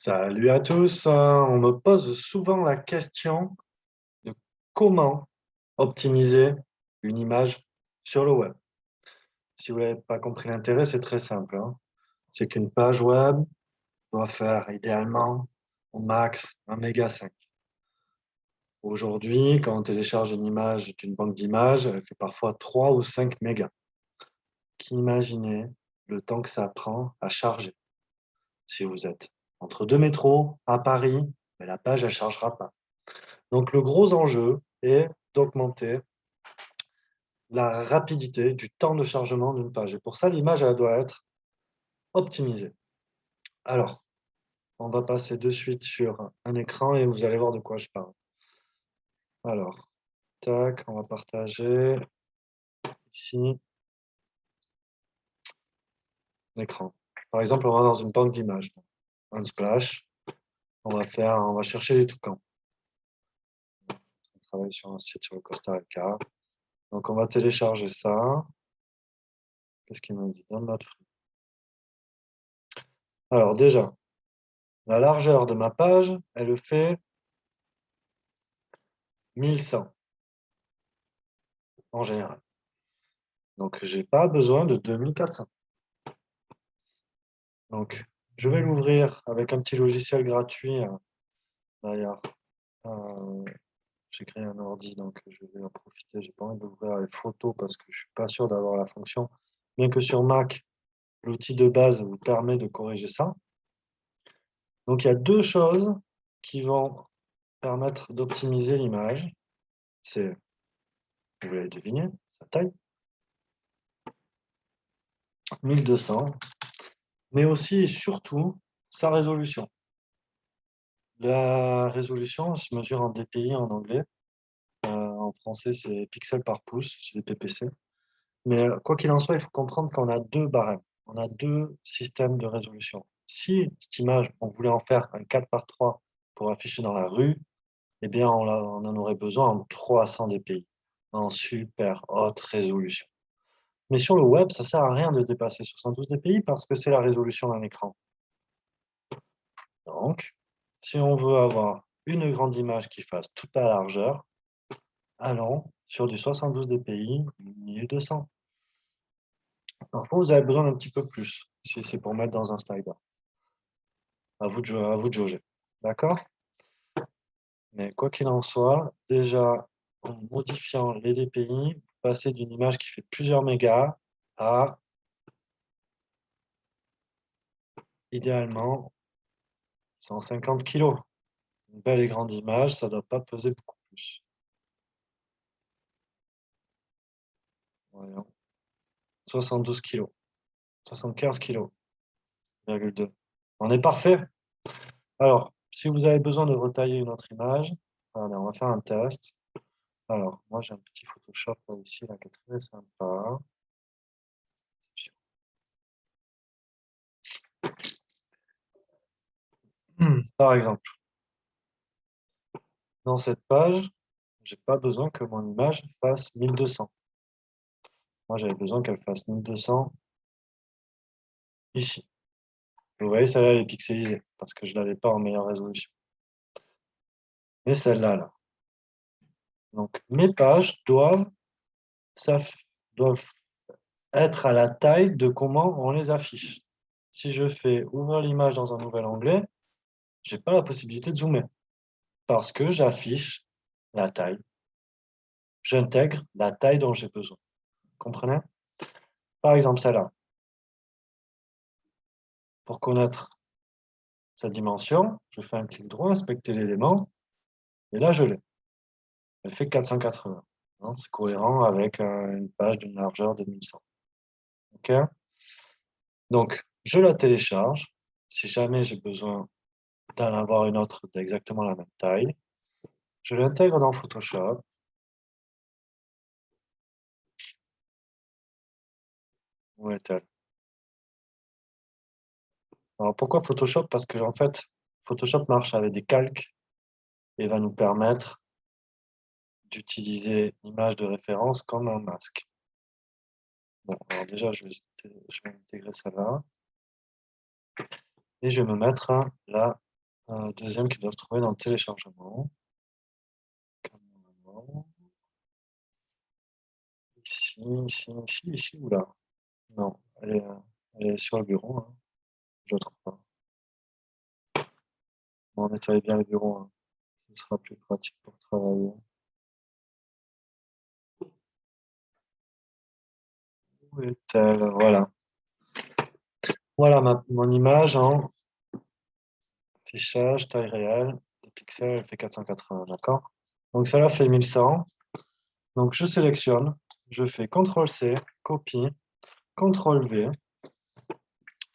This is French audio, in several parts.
Salut à tous. On me pose souvent la question de comment optimiser une image sur le web. Si vous n'avez pas compris l'intérêt, c'est très simple, hein. C'est qu'une page web doit faire idéalement au max 1 méga 5. Aujourd'hui, quand on télécharge une image d'une banque d'images, elle fait parfois 3 ou 5 mégas. Imaginez le temps que ça prend à charger. Si vous êtes entre deux métros à Paris, mais la page ne chargera pas. Donc le gros enjeu est d'augmenter la rapidité du temps de chargement d'une page. Et pour ça, l'image, elle doit être optimisée. Alors, on va passer de suite sur un écran et vous allez voir de quoi je parle. Alors, tac, on va partager ici l'écran. Par exemple, on va dans une banque d'images. Un splash, on va chercher les toucans. On travaille sur un site sur le Costa Rica. Donc, on va télécharger ça. Qu'est-ce qu'il me dit? Download free. Alors, déjà, la largeur de ma page, elle fait 1100 en général. Donc, je n'ai pas besoin de 2400. Donc, je vais l'ouvrir avec un petit logiciel gratuit. D'ailleurs, j'ai créé un ordi, donc je vais en profiter. J'ai pas envie d'ouvrir les photos parce que je suis pas sûr d'avoir la fonction. Bien que sur Mac, l'outil de base vous permet de corriger ça. Donc, il y a deux choses qui vont permettre d'optimiser l'image. C'est, vous l'avez deviné, sa taille, 1200, mais aussi et surtout sa résolution. La résolution se mesure en dpi en anglais. En français, c'est pixels par pouce, c'est des PPC. Mais quoi qu'il en soit, il faut comprendre qu'on a deux barèmes. On a deux systèmes de résolution. Si cette image, on voulait en faire un 4 par 3 pour afficher dans la rue, eh bien, on en aurait besoin en 300 dpi, en super haute résolution. Mais sur le web, ça sert à rien de dépasser 72 dpi parce que c'est la résolution d'un écran. Donc, si on veut avoir une grande image qui fasse toute la largeur, allons sur du 72 dpi, 1200. Parfois, vous avez besoin d'un petit peu plus, si c'est pour mettre dans un slider. À vous de jauger. D'accord? Mais quoi qu'il en soit, déjà, en modifiant les dpi, vous passez d'une image qui fait plusieurs mégas à, idéalement, 150 kg. Une belle et grande image, ça ne doit pas peser beaucoup plus. Voyons. 72 kg. 75 kg. On est parfait. Alors, si vous avez besoin de retailler une autre image, allez, on va faire un test. Alors, moi j'ai un petit Photoshop là, ici là, qui est très sympa. Par exemple, dans cette page, j'ai pas besoin que mon image fasse 1200. Moi, j'avais besoin qu'elle fasse 1200 ici. Vous voyez, celle-là, elle est pixelisée parce que je ne l'avais pas en meilleure résolution. Mais celle-là, là. Donc, mes pages doivent être à la taille de comment on les affiche. Si je fais ouvrir l'image dans un nouvel onglet, je n'ai pas la possibilité de zoomer parce que j'affiche la taille. J'intègre la taille dont j'ai besoin. Comprenez? Par exemple, celle-là. Pour connaître sa dimension, je fais un clic droit, inspecter l'élément, et là, je l'ai. Elle fait 480. Hein, c'est cohérent avec une page d'une largeur de 1100. OK? Donc, je la télécharge. Si jamais j'ai besoin d'en avoir une autre d'exactement la même taille, je l'intègre dans Photoshop. Où est-elle? Alors, pourquoi Photoshop? Parce que, en fait, Photoshop marche avec des calques et va nous permettre d'utiliser l'image de référence comme un masque. Bon, alors déjà, je vais intégrer ça là. Et je vais me mettre là Deuxième qui doit se trouver dans le téléchargement. Ici, ici, ici, ici, oula. Non, elle est sur le bureau, hein. Je la trouve pas. Bon, nettoyez bien le bureau, hein. Ce sera plus pratique pour travailler. Où est-elle? Voilà. Voilà mon image en fichage, taille réelle, des pixels, elle fait 480, d'accord? Donc celle-là fait 1100. Donc je sélectionne, je fais CTRL-C, copie, CTRL-V,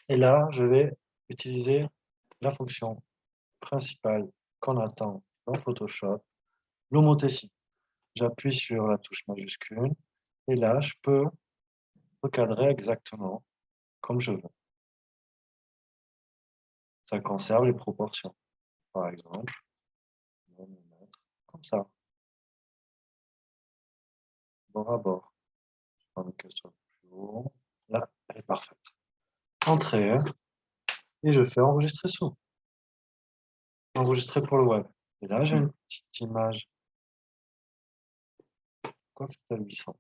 et là je vais utiliser la fonction principale qu'on attend dans Photoshop, l'homothétie. J'appuie sur la touche majuscule, et là je peux recadrer exactement comme je veux. Ça conserve les proportions. Par exemple, on va me mettre comme ça, bord à bord. Je prends une question plus haut. Là, elle est parfaite. Entrée, et je fais enregistrer sous. Enregistrer pour le web. Et là, j'ai une petite image. Pourquoi fait-elle 800?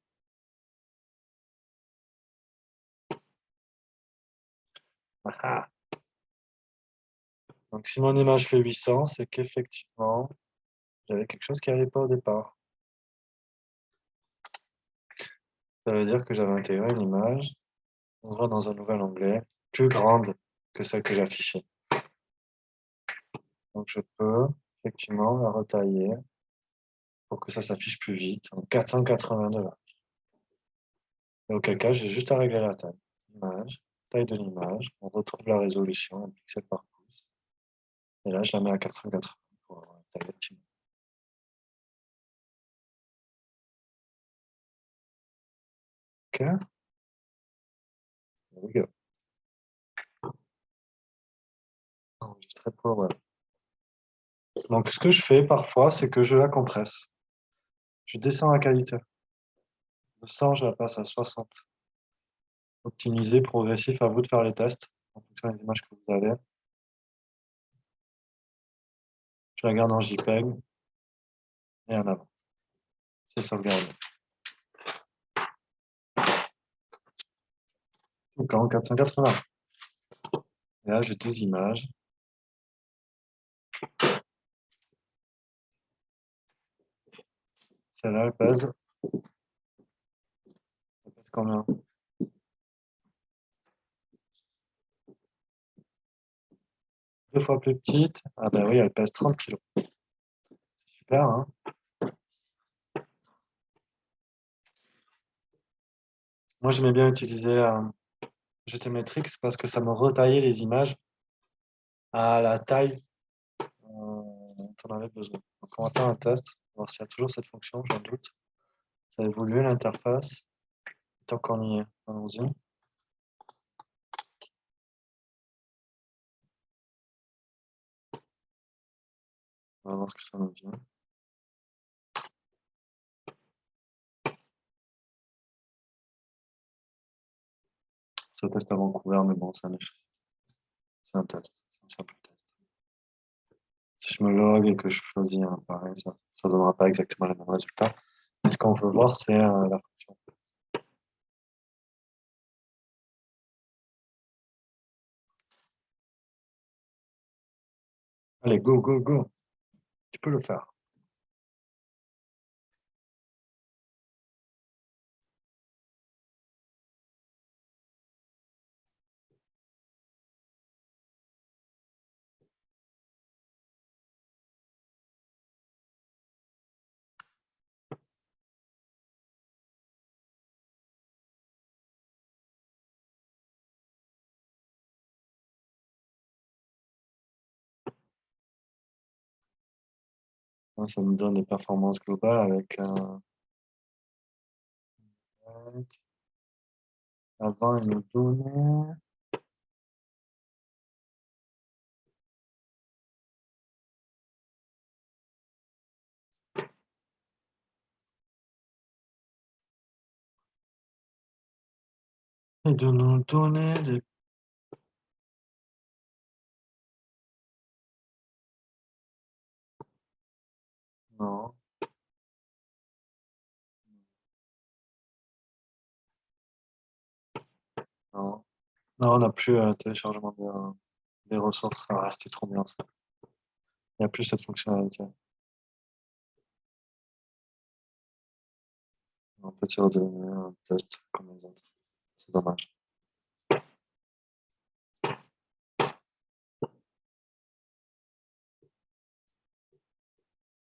Ah, ah. Donc, si mon image fait 800, c'est qu'effectivement, j'avais quelque chose qui n'allait pas au départ. Ça veut dire que j'avais intégré une image, on va dans un nouvel onglet, plus grande que celle que j'affichais. Donc, je peux effectivement la retailler pour que ça s'affiche plus vite, en 482. Et auquel cas, j'ai juste à régler la taille. Image, taille de l'image, on retrouve la résolution en pixels par pouce. Et là, je la mets à 480 pour avoir une taille optimale. OK, there we go. Enregistré pour le web. Donc, ce que je fais parfois, c'est que je la compresse. Je descends la qualité. De 100, je la passe à 60. Optimisé, progressif, à vous de faire les tests en fonction des images que vous avez. Je la garde en JPEG et en avant. C'est sauvegardé. Donc, en 480. Et là, j'ai deux images. Celle-là, elle pèse combien? Deux fois plus petite. Ah ben oui, elle pèse 30 kilos. Super, hein? Moi, j'aimais bien utiliser GTmetrix parce que ça me retaillait les images à la taille dont on avait besoin. Donc, on va faire un test, voir s'il y a toujours cette fonction, j'en doute. Ça a évolué l'interface. Tant qu'on y est, allons-y. On va voir ce que ça nous dit. Ce test avant couvert, mais bon, c'est un test, c'est un simple test. Si je me log et que je choisis un pareil, ça ne donnera pas exactement les mêmes résultats. Mais ce qu'on veut voir, c'est la fonction. Allez, go, go, go. Tu peux le faire. Ça nous donne des performances globales avec avant, il nous donnait et de nous donner des Non, non, on n'a plus téléchargement des ressources. Ah, c'était trop bien ça. Il n'y a plus cette fonctionnalité. En fait, c'est redevenu un test comme les autres. C'est dommage.